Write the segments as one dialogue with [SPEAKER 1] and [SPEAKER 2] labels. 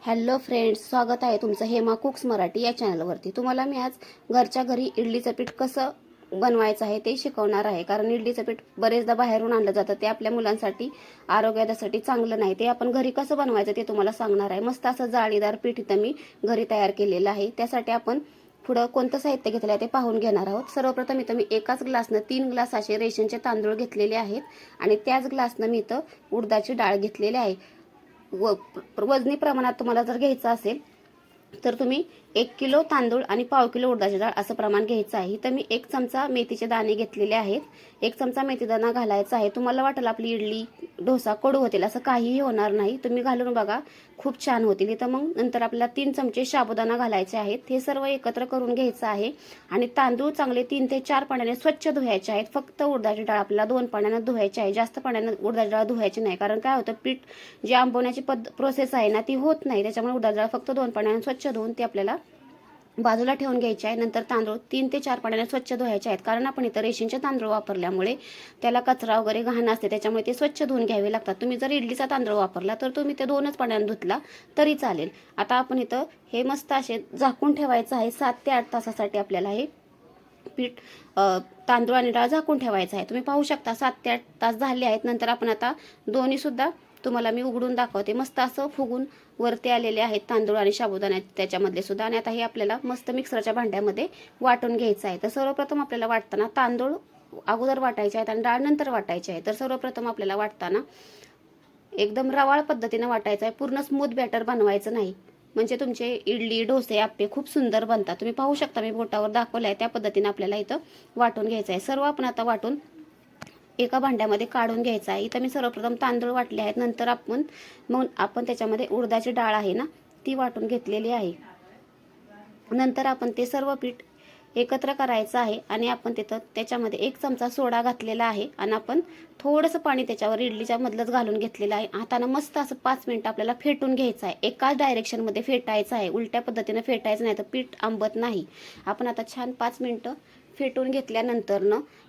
[SPEAKER 1] Hello friends, स्वागत आहे तुमचं हेमा कुक्स मराठी या चॅनलवरती। तुम्हाला मी आज घरच्या घरी इडलीचं पीठ कसं बनवायचं आहे ते शिकवणार आहे। कारण इडलीचं पीठ बरेचदा बाहेरून आणलं जातं, ते आपल्या मुलांसाठी आरोग्यासाठी चांगलं नाही। ते आपण घरी कसं बनवायचं ते तुम्हाला सांगणार आहे। मस्त असं जाळीदार पीठ इथं मी घरी तयार केलेलं आहे। त्यासाठी आपण पुढं कोणतं साहित्य घेतलं आहे ते पाहून घेणार आहोत। सर्वप्रथम इथं मी एकाच ग्लासनं 3 ग्लास असे रेशनचे तांदूळ घेतलेले आहेत आणि त्याच ग्लासनं मी इथं उडदाची डाळ घेतलेली आहे। वजनी प्रमाणात तुम्हाला जर घ्यायचं असेल तर तुम्ही 1 किलो तांदूळ आणि पाव किलो उडदाची डाळ असं प्रमाण घ्यायचं आहे। इथं मी 1 चमचा मेथीचे दाणे घेतलेले आहेत। 1 चमचा मेथी दाणा घालायचा आहे। तुम्हाला वाटेल आपली इडली डोसा कडू होतील, असं काहीही होणार नाही। तुम्ही घालून बघा, खूप छान होतील। इथं मग नंतर आपल्याला 3 चमचे साबुदाणा घालायचे आहेत। हे सर्व एकत्र करून घ्यायचं आहे आणि तांदूळ चांगले 3 ते 4 पाण्याने स्वच्छ धुवायचे आहेत। फक्त उडदाची डाळ आपल्याला 2 पाण्याने धुवायची आहे। जास्त पाण्याने उडदाची डाळ धुवायची नाही, कारण काय होतं, पीठ जी आंबवण्याची प्रोसेस आहे ना ती होत नाही। त्याच्यामुळे उडदाची डाळ फक्त 2 पाण्याने स्वच्छ धुवून ती आपल्याला बाजूला ठेवून घ्यायची आहे। नंतर तांदूळ 3 ते 4 पाण्याने स्वच्छ धुवायचे आहेत, कारण आपण इतर रेशनचे तांदूळ वापरल्यामुळे त्याला कचरा वगैरे घाण असते, त्याच्यामुळे ते स्वच्छ धुवून घ्यावे लागतात। तुम्ही जर इडलीचा तांदूळ वापरला तर तुम्ही ते 2च पाण्याने धुतला तरी चालेल। आता आपण इथं हे मस्त असे झाकून ठेवायचं आहे। 7 ते 8 तासासाठी आपल्याला हे पीठ तांदूळ आणि डाळ झाकून ठेवायचं आहे। तुम्ही पाहू शकता 7 ते 8 तास झाले आहेत। नंतर आपण आता दोन्ही सुद्धा तुम्हाला मी उघडून दाखवते। मस्त असं फुगून वरती आलेले आहेत तांदूळ आणि साबुदाणा त्याच्यामधले सुद्धा। आणि आता हे आपल्याला मस्त मिक्सरच्या भांड्यामध्ये वाटून घ्यायचं आहे। तर सर्वप्रथम आपल्याला वाटताना तांदूळ अगोदर वाटायचे आहेत आणि डाळ नंतर वाटायची आहे। तर सर्वप्रथम आपल्याला वाटताना एकदम रवाळ पद्धतीने वाटायचं आहे। पूर्ण स्मूथ बॅटर बनवायचं नाही, म्हणजे तुमचे इडली डोसे आप्पे खूप सुंदर बनतात। तुम्ही पाहू शकता मी बोटावर दाखवलं आहे त्या पद्धतीने आपल्याला इथं वाटून घ्यायचं आहे। सर्व आपण आता वाटून एका भांड्यामध्ये काढून घ्यायचं आहे। इथं मी सर्वप्रथम तांदूळ वाटले आहेत, नंतर आपण त्याच्यामध्ये उडदाची डाळ आहे ना ती वाटून घेतलेली आहे। नंतर आपण ते सर्व पीठ एकत्र करायचं आहे आणि आपण त्याच्यामध्ये 1 चमचा सोडा घातलेला आहे आणि आपण थोडंसं पाणी त्याच्यावर इडलीच्या मधलंच घालून घेतलेलं आहे। हाताने मस्त असं 5 मिनिटं आपल्याला फेटून घ्यायचं आहे। एकाच डायरेक्शनमध्ये फेटायचं आहे, उलट्या पद्धतीने फेटायचं नाही तर पीठ आंबत नाही। आपण आता छान 5 मिनिटं फेटून घेतल्यानंतर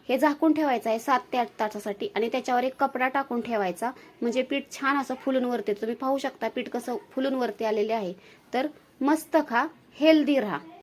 [SPEAKER 1] हे झाकून ठेवायचं आहे 7 ते 8 तासासाठी आणि त्याच्यावर एक कपडा टाकून ठेवायचा, म्हणजे पीठ छान असं फुलून वरती। तुम्ही पाहू शकता पीठ कसं फुलून वरती आलेले आहे। तर मस्त खा, हेल्दी राहा।